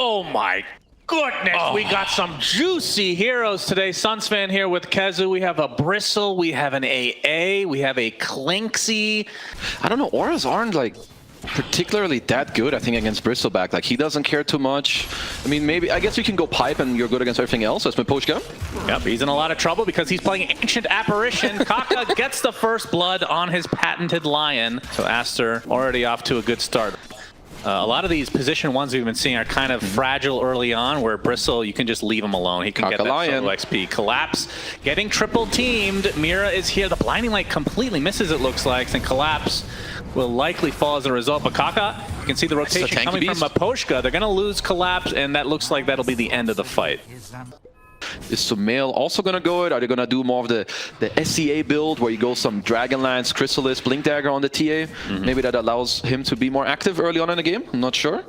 Oh my goodness, we got some juicy heroes today. Sunsfan here with Kezu. We have a Bristle, we have an AA, we have a Clinksy. I don't know, auras aren't like particularly that good, I think, against Bristleback. Like, he doesn't care too much. I mean, maybe, I guess you can go pipe and you're good against everything else. That's Miposhka. Yep, he's in a lot of trouble because he's playing Ancient Apparition. Kaka gets the first blood on his patented Lion. So Aster already off to a good start. A lot of these position ones we've been seeing are kind of fragile early on, where Bristle, you can just leave him alone. He can get that solo XP. Collapse getting triple teamed. Mira is here. The blinding light completely misses, it looks like, and Collapse will likely fall as a result. But Kaka, you can see the rotation coming from Miposhka. They're going to lose Collapse, and that looks like that'll be the end of the fight. Is Sumail also going to go it? Are they going to do more of the SCA build where you go some Dragonlance, Chrysalis, Blink Dagger on the TA? Maybe that allows him to be more active early on in the game? I'm not sure.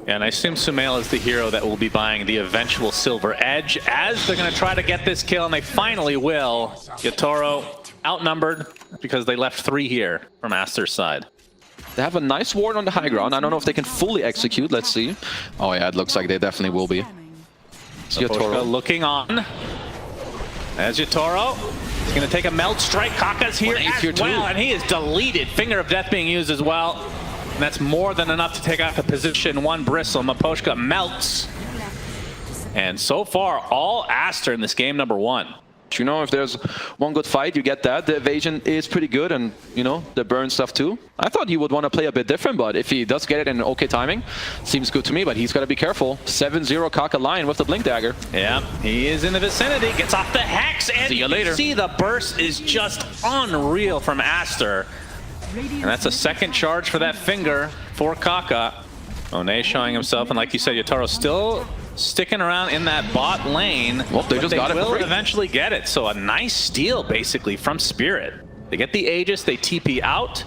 Yeah, and I assume Sumail is the hero that will be buying the eventual Silver Edge as they're going to try to get this kill, and they finally will. Yatoro outnumbered because they left 3 here from Aster's side. They have a nice ward on the high ground. I don't know if they can fully execute. Let's see. Oh yeah, it looks like they definitely will be. Yatoro looking on. As Yatoro, he's going to take a melt strike. Kaka's here as well, and he is deleted. Finger of Death being used as well. And that's more than enough to take out the position 1 Bristle. Miposhka melts. And so far, all Aster in this game number 1. You know, if there's one good fight, you get that. The evasion is pretty good, and, you know, the burn stuff too. I thought you would want to play a bit different, but if he does get it in okay timing, seems good to me, but he's got to be careful. 7-0 Kaka Lion with the Blink Dagger. Yeah, he is in the vicinity, gets off the Hex, and see you later. See the burst is just unreal from Aster. And that's a second charge for that finger for Kaka. Monet showing himself, and like you said, Yatoro still sticking around in that bot lane. Well, they just got it. They will eventually get it. So a nice steal, basically, from Spirit. They get the Aegis, they TP out.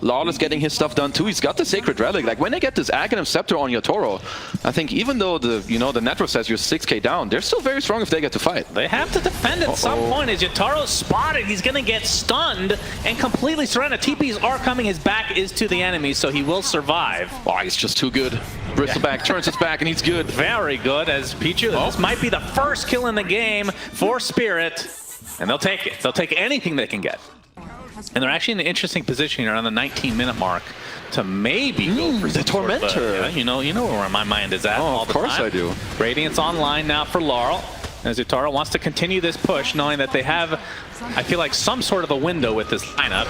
Lawless getting his stuff done too. He's got the Sacred Relic. Like, when they get this Aghanim Scepter on Yatoro, I think even though the network says you're 6k down, they're still very strong if they get to fight. They have to defend at some point. As Yataro's spotted, he's going to get stunned and completely surrounded. TPs are coming. His back is to the enemy, so he will survive. Oh, he's just too good. Bristleback turns his back, and he's good. Very good, as Pichu. This might be the first kill in the game for Spirit, and they'll take it. They'll take anything they can get. And they're actually in an interesting position here on the 19-minute mark to maybe go for the Tormentor. Yeah, you know where my mind is at all the time. Of course I do. Radiant's online now for Laurel. As Yatoro wants to continue this push, knowing that they have, I feel like, some sort of a window with this lineup.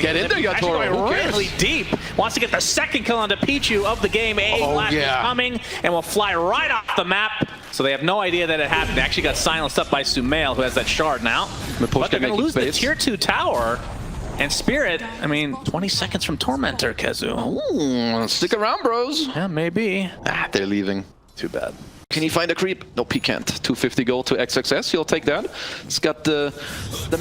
Get in there, Yatoro. Going really deep. Wants to get the second kill onto Pichu of the game. A blast is coming and will fly right off the map. So they have no idea that it happened. They actually got silenced up by Sumail, who has that shard now. But they're going to lose the tier 2 tower. And Spirit, I mean, 20 seconds from Tormentor, Kezu. Ooh, stick around, bros. Yeah, maybe. They're leaving. Too bad. Can he find a creep? Nope, he can't. 250 gold to XXS, he'll take that. He's got the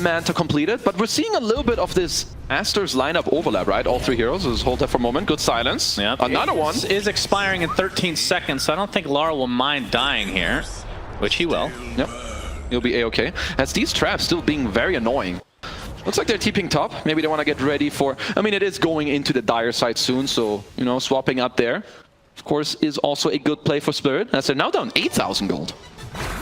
man to complete it. But we're seeing a little bit of this Aster's lineup overlap, right? All 3 heroes. Let's hold that for a moment. Good silence. Yep. Another one. Is expiring in 13 seconds, so I don't think Laurel will mind dying here. Which he will. Yep. He'll be A-okay. As these traps still being very annoying. Looks like they're TPing top. Maybe they want to get ready for... I mean, it is going into the dire side soon, so, you know, swapping up there, of course, is also a good play for Spirit, as they're now down 8,000 gold.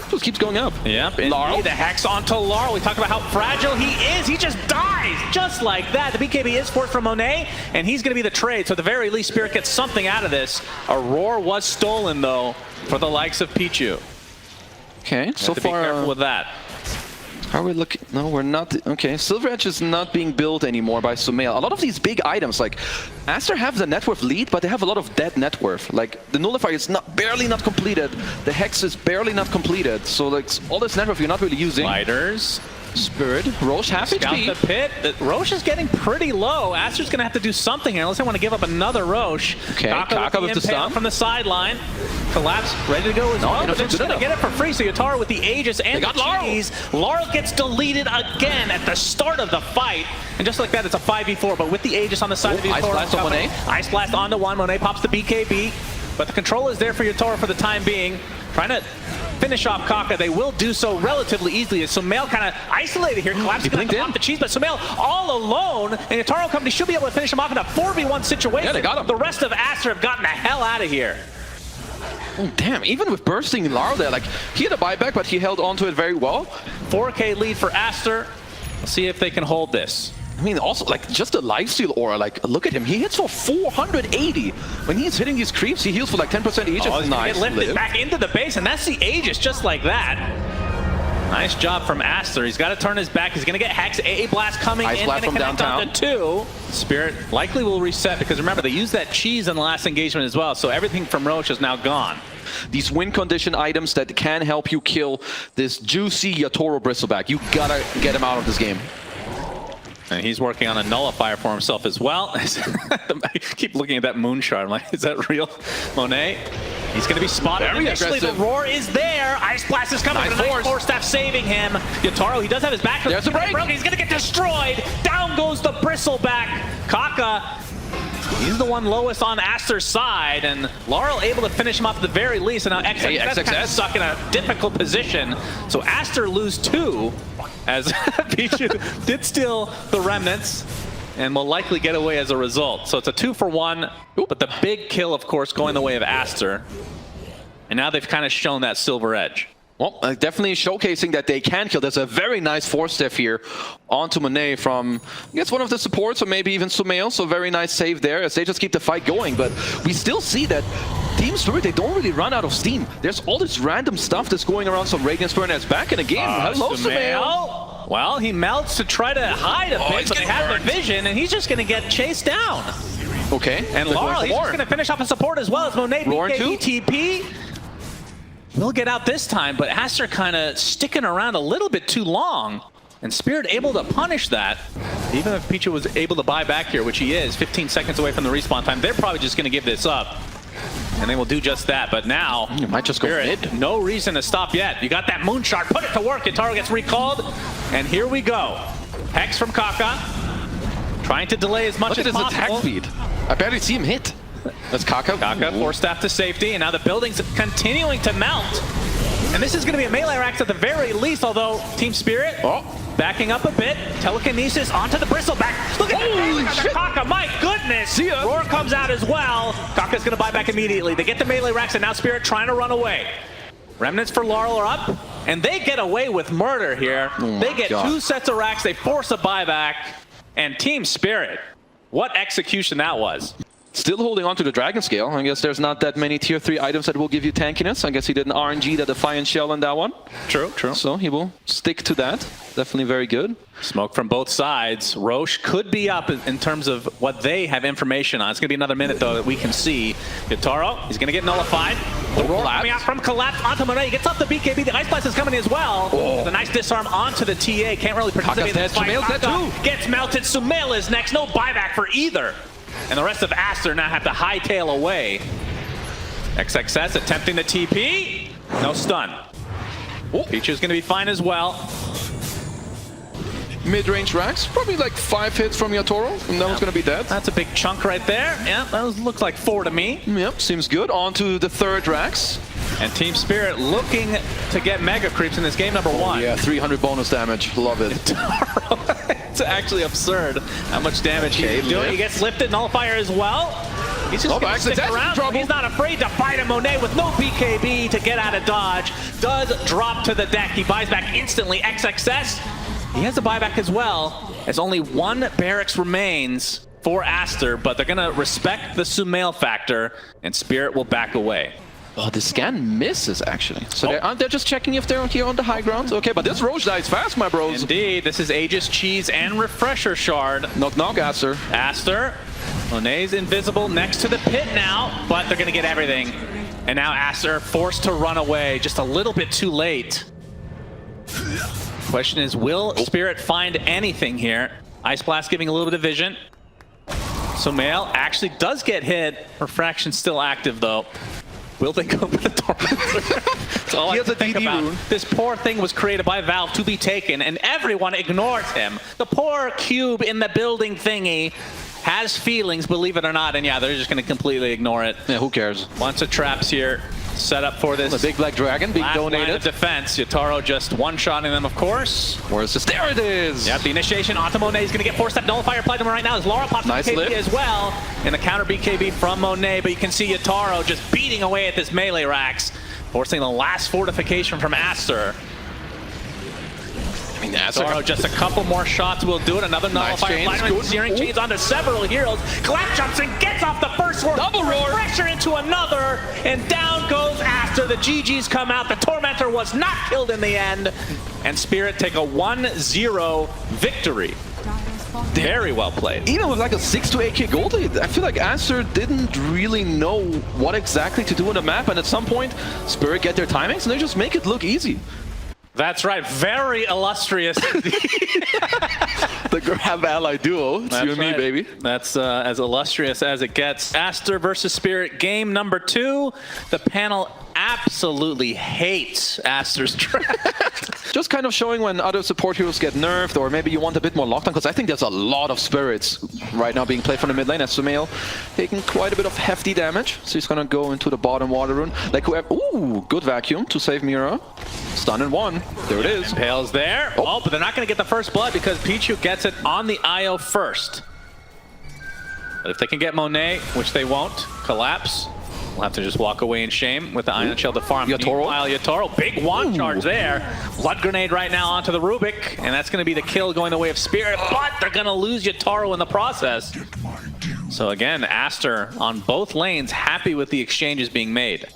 Just keeps going up. Yep, Laurel. The Hex onto Laurel. We talked about how fragile he is. He just dies just like that. The BKB is forced from Monet, and he's going to be the trade. So at the very least, Spirit gets something out of this. A roar was stolen, though, for the likes of Pichu. Okay, so far... Be careful with that. Are we looking? No, we're not. Okay, Silver Edge is not being built anymore by Sumail. A lot of these big items, like Aster have the net worth lead, but they have a lot of dead net worth. Like the Nullifier is barely not completed. The Hex is barely not completed. So like all this net worth you're not really using. Lighters. Spirit. Roche half HP. Scout the pit. Roche is getting pretty low. Aster's going to have to do something here unless they want to give up another Roche. Okay, Kaka with the stun from the sideline. Collapse, ready to go as well, but they're just going to get it for free. So Yatoro with the Aegis and the cheese. Laurel gets deleted again at the start of the fight. And just like that, it's a 5v4, but with the Aegis on the side of Yatoro. Ice Blast on Monet. Ice Blast onto 1. Monet pops the BKB. But the control is there for Yatoro for the time being. Trying to finish off Kaka. They will do so relatively easily. As Sumail kind of isolated here. Collapse going to pop the cheese, but Sumail all alone. And Yatoro Company should be able to finish him off in a 4v1 situation. Yeah, they got him. The rest of Aster have gotten the hell out of here. Oh, damn, even with bursting Lara there, like, he had a buyback, but he held onto it very well. 4K lead for ASTER. Let's see if they can hold this. I mean, also, like, just the lifesteal aura, like, look at him. He hits for 480. When he's hitting these creeps, he heals for like 10% each. Oh, he's nice. get lifted back into the base, and that's the Aegis just like that. Nice job from ASTER. He's got to turn his back. He's going to get Hex. AA Blast coming Ice in. Blast Gonna from connect downtown. onto 2. Spirit likely will reset because remember, they used that cheese in the last engagement as well, so everything from Roche is now gone. These win condition items that can help you kill this juicy Yatoro Bristleback. You gotta get him out of this game. And he's working on a nullifier for himself as well. I keep looking at that moon shard. I'm like, is that real? Monet? He's going to be spotted. Very Initially, aggressive. the roar is there. Ice Blast is coming. Nice Force staff saving him. Yatoro, he does have his back. There's a break. He's going to get destroyed. Down goes the Bristleback. Kaka, he's the one lowest on ASTER's side, and Laurel able to finish him off at the very least, and now XXS kind of stuck in a difficult position. So ASTER lose 2, as Pichu did steal the remnants, and will likely get away as a result. So it's a 2-for-1, but the big kill, of course, going the way of ASTER. And now they've kind of shown that silver edge. Well, definitely showcasing that they can kill. There's a very nice force step here onto Monet from, I guess, one of the supports, or maybe even Sumail. So very nice save there as they just keep the fight going. But we still see that Team Spirit, they don't really run out of steam. There's all this random stuff that's going around. So Radiant Spirit is back in the game. Hello, Sumail. Well, he melts to try to hide a bit, but they have the vision, and he's just going to get chased down. Okay. And Laurel, he's just going to finish off a support as well as Monet BKB TP. Will get out this time, but ASTER kind of sticking around a little bit too long. And Spirit able to punish that. Even if Pichu was able to buy back here, which he is, 15 seconds away from the respawn time, they're probably just going to give this up. And they will do just that. But now, you might just go mid. No reason to stop yet. You got that moon shard, put it to work. Yatoro gets recalled. And here we go. Hex from Kaka. Trying to delay as much as possible. Look at his attack speed. I barely see him hit. That's Kaka. Kaka, force staff to safety, and now the building's continuing to melt. And this is going to be a melee racks at the very least, although Team Spirit backing up a bit. Telekinesis onto the Bristleback. Look at that Kaka, my goodness! See ya. Roar comes out as well. Kaka's going to buy back immediately. They get the melee racks, and now Spirit trying to run away. Remnants for Laurel are up, and they get away with murder here. They get 2 sets of racks, they force a buyback, and Team Spirit, what execution that was. Still holding on to the Dragon Scale. I guess there's not that many tier 3 items that will give you tankiness. I guess he did an RNG, the Defiant Shell on that one. True, true. So he will stick to that. Definitely very good. Smoke from both sides. Roche could be up in terms of what they have information on. It's going to be another minute, though, that we can see. Yatoro, he's going to get nullified. The roar coming out from Collapse onto Monet. He gets off the BKB. The Ice Blast is coming as well. The nice disarm onto the TA. Can't really participate in this fight. Kaka gets melted. Sumail is next. No buyback for either. And the rest of ASTER now have to hightail away. XXS attempting the TP. No stun. Pichu's going to be fine as well. Mid-range racks, probably like 5 hits from Yatoro, and that one's going to be dead. That's a big chunk right there. Yeah, that looks like 4 to me. Yep, seems good. On to the 3rd racks. And Team Spirit looking to get mega creeps in this game number 1. Yeah, 300 bonus damage. Love it. It's actually absurd how much damage he's doing. He gets lifted, nullifier as well. He's just going to stick around. He's not afraid to fight a Monet with no BKB to get out of dodge. Does drop to the deck. He buys back instantly. XXS, he has a buyback as well, as only 1 barracks remains for ASTER, but they're going to respect the Sumail factor, and Spirit will back away. Oh, the scan misses, actually. So they're just checking if they're here on the high ground. Okay, but this Roche dies fast, my bros. Indeed, this is Aegis Cheese and Refresher Shard. Knock, knock, ASTER. ASTER. Monet's invisible next to the pit now, but they're going to get everything. And now ASTER forced to run away just a little bit too late. Question is, will Spirit find anything here? Ice Blast giving a little bit of vision. Sumail actually does get hit. Refraction's still active, though. Will they go for the Tormentor? That's all I have to think about. This poor thing was created by Valve to be taken, and everyone ignores him. The poor cube in the building thingy has feelings, believe it or not, and yeah, they're just going to completely ignore it. Yeah, who cares? Bunch of traps here. set up for this. The big black dragon being last line of donated. defense. Yotaro just one-shotting them, of course. Where's this? There it is! Yep, the initiation onto Monet is going to get force step nullifier applied to him right now as Laura pops Nice BKB lift. as well. And a counter BKB from Monet, but you can see Yotaro just beating away at this melee racks, forcing the last fortification from Aster. I mean, Aster. Yotaro, just a couple more shots will do it. Another Nice nullifier chains, applied, good. searing Ooh. chains onto several heroes. Clap jumps and gets off the first one. Double roar. Pressure into another, and down goes Aster. The GGs come out. The Tormentor was not killed in the end, and Spirit take a 1-0 victory. Very well played. Even with like a 6 to 8k gold lead, I feel like Aster didn't really know what exactly to do on the map, and at some point, Spirit get their timings and they just make it look easy. That's right. Very illustrious. The grab ally duo, it's you and me, baby. That's as illustrious as it gets. Aster versus Spirit, game number 2. The panel absolutely hates Aster's draft. Just kind of showing when other support heroes get nerfed, or maybe you want a bit more lockdown, because I think there's a lot of Spirits right now being played from the mid lane, as Sumail taking quite a bit of hefty damage. So he's gonna go into the bottom water rune. Like whoever, ooh, good vacuum to save Mira. Stun in 1. There it is. Impale's there. Oh, but they're not going to get the first blood because Pichu gets it on the IO first. But if they can get Monet, which they won't, collapse, we'll have to just walk away in shame with the Ion Shell to farm. Yotaro. Meanwhile, Yotaro, big wand charge there. Blood grenade right now onto the Rubik, and that's going to be the kill going the way of Spirit, but they're going to lose Yotaro in the process. So again, Aster on both lanes, happy with the exchanges being made.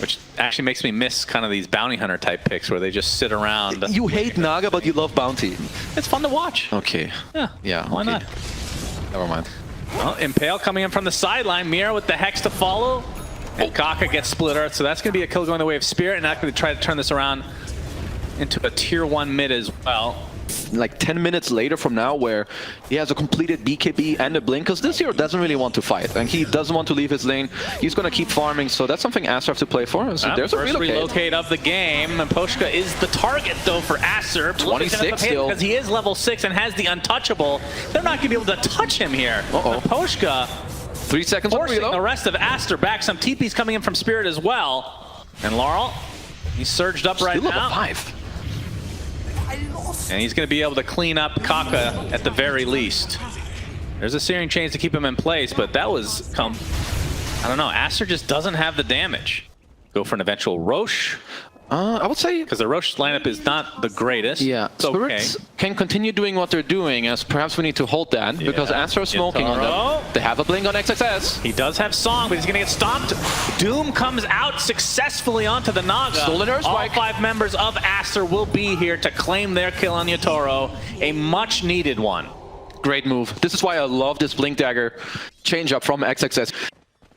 Which actually makes me miss kind of these bounty hunter type picks where they just sit around. You hate Naga, but you love Bounty. It's fun to watch. Okay. Yeah. Yeah. Why okay. not? Never mind. Well, Impale coming in from the sideline. Mira with the Hex to follow. And Kaka gets split earth. So that's going to be a kill going the way of Spirit. And not going to try to turn this around into a tier 1 mid as well. Like 10 minutes later from now, where he has a completed BKB and a blink, because this hero doesn't really want to fight, and he doesn't want to leave his lane. He's going to keep farming, so that's something Aster have to play for. So there's a first relocate of the game. And Poshka is the target, though, for Aster. 26 still. Because he is level 6 and has the untouchable. They're not going to be able to touch him here. Uh-oh. Poshka 3 seconds on forcing reload. the rest of Aster back. Some TP's coming in from Spirit as well. And Laurel, he's surged up right Still now. level 5. And he's going to be able to clean up Kaka at the very least. There's a searing chains to keep him in place, but that was I don't know. Aster just doesn't have the damage. Go for an eventual Roche, I would say, because the Roche lineup is not the greatest. yeah, it's okay. Spirits can continue doing what they're doing, as perhaps we need to hold that, because Aster is smoking on Yotaro. them. They have a blink on XXS. He does have Song, but he's going to get stomped. Doom comes out successfully onto the Naga. Stolen Earth All Spike. 5 members of Aster will be here to claim their kill on Yotaro. A much-needed one. Great move. This is why I love this blink dagger change up from XXS.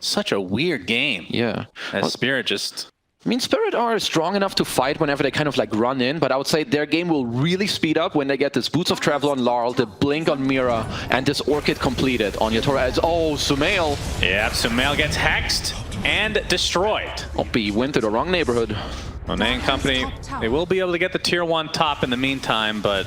Such a weird game. Yeah. As Spirit just... I mean, Spirit are strong enough to fight whenever they kind of like run in, but I would say their game will really speed up when they get this Boots of Travel on Laurel, the Blink on Mira, and this Orchid completed on Yotaro. Oh, Sumail. Yeah, Sumail gets hexed and destroyed. Oh, he went to the wrong neighborhood. Monet and company, they will be able to get the tier 1 top in the meantime, but...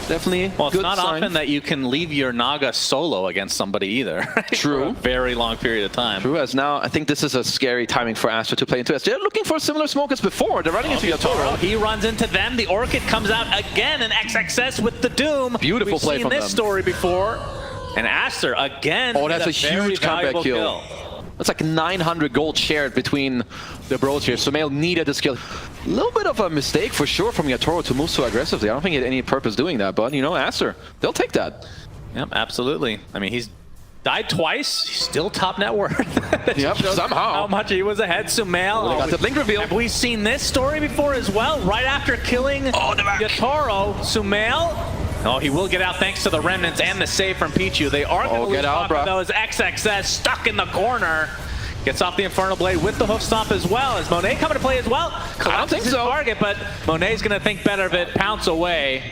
Definitely Well, it's good not sign. often that you can leave your Naga solo against somebody either. Right? True. For a very long period of time. True, as now I think this is a scary timing for Aster to play into it. They're looking for similar smoke as before. They're running into Yotaro. He runs into them. The Orchid comes out again in XXS with the Doom. Beautiful We've play seen from this them. story before. And Aster again. Oh, that's a very huge comeback valuable kill. That's like 900 gold shared between the bros here. Sumail needed this kill. A little bit of a mistake for sure from Yotaro to move so aggressively. I don't think he had any purpose doing that, but you know, Aster, they'll take that. Yep, absolutely. I mean, he's died twice. He's still top net worth. Yep, somehow. How much he was ahead. Sumail. They got the blink reveal. Have we seen this story before as well? Right after killing Yotaro, Sumail. Oh, he will get out thanks to the remnants and the save from Pichu. They are going to lose off of those. XXS stuck in the corner. Gets off the Infernal Blade with the hoof stomp as well. Is Monet coming to play as well? I don't think his so. target, but Monet's going to think better of it. Pounce away.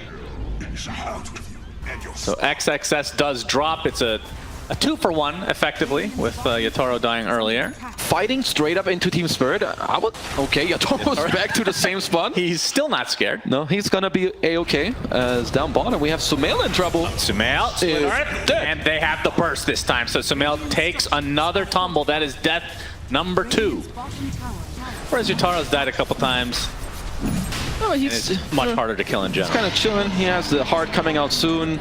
So XXS does drop. It's a 2-for-1 effectively with Yotaro dying earlier. Fighting straight up into Team Spirit. I would. Okay, Yotaro's back to the same spot. He's still not scared. No, he's gonna be a-okay. As down bottom, we have Sumail in trouble. Sumail, Is and they have the burst this time. So Sumail takes another tumble. That is death number 2. Whereas Yutaro's died a couple times. Oh, And it's much harder to kill in general. He's kind of chilling. He has the heart coming out soon.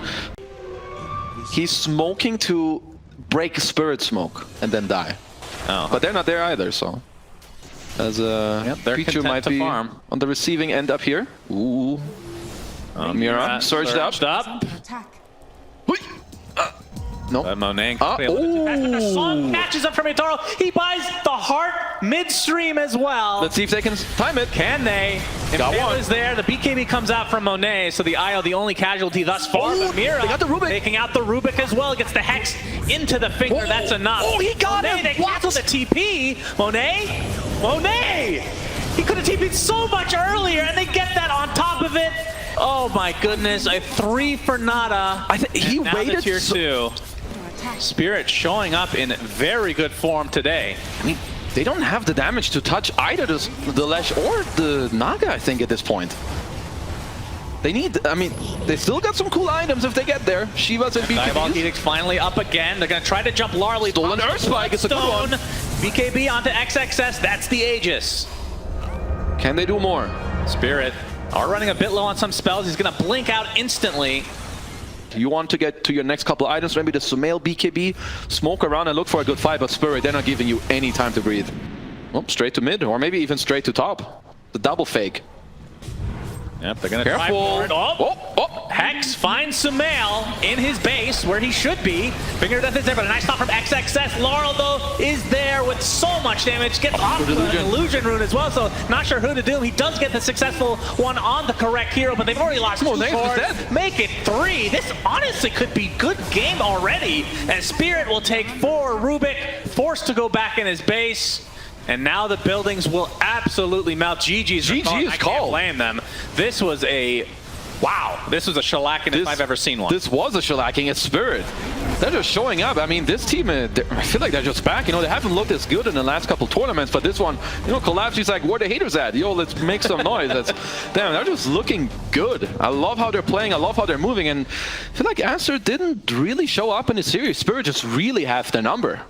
He's smoking to break Spirit Smoke and then die. Oh. But they're not there either, so. As a they're creature content might to be farm. on the receiving end up here. Ooh. Mira surged up. Nope. Monet. Ooh. Song catches up from Yutaro. He buys the heart midstream as well. Let's see if they can time it. Can they? Got one. Is there. The BKB comes out from Monet, so the IO, the only casualty thus far. Ooh, But Mira they got the Rubik. taking out the Rubik as well. Gets the Hex into the finger. Oh, That's enough. oh, he got Monet, him. They cancel the TP. Monet! He could have TP'd so much earlier, and they get that on top of it. Oh my goodness, a 3 for nada. I think he now waited the tier 2. Spirit showing up in very good form today. I mean, they don't have the damage to touch either the Lesh or the Naga, I think, at this point. They need, I mean, they still got some cool items if they get there. Shiva's and Diabolic BKB. Edict's finally up again. They're going to try to jump Larley. Stolen Earth Spike, it's a good one. BKB onto XXS, that's the Aegis. Can they do more? Spirit are running a bit low on some spells. He's going to blink out instantly. You want to get to your next couple items, maybe the Sumail BKB, smoke around and look for a good fight, but Spirit, they're not giving you any time to breathe. Oh, straight to mid, or maybe even straight to top. The double fake. Yep, they're going to try Careful. for it. Oh. Hex finds Sumail in his base where he should be. Finger Death is there, but a nice stop from XXS. Laurel, though, is there with so much damage. Gets off an illusion rune as well, so not sure who to do. He does get the successful one on the correct hero, but they've already lost 2 cores. Make it 3. This honestly could be good game already, as Spirit will take 4. Rubik forced to go back in his base. And now the buildings will absolutely melt. GG's GG is I called. can't blame them. This was a wow. This was a shellacking if I've ever seen one. This was a shellacking. It's Spirit. They're just showing up. I mean, this team, I feel like they're just back. You know, they haven't looked as good in the last couple tournaments, but this one, you know, Collapse is like, where the haters at? Yo, let's make some noise. Damn, they're just looking good. I love how they're playing. I love how they're moving. And I feel like ASTER didn't really show up in the series. Spirit just really have their number.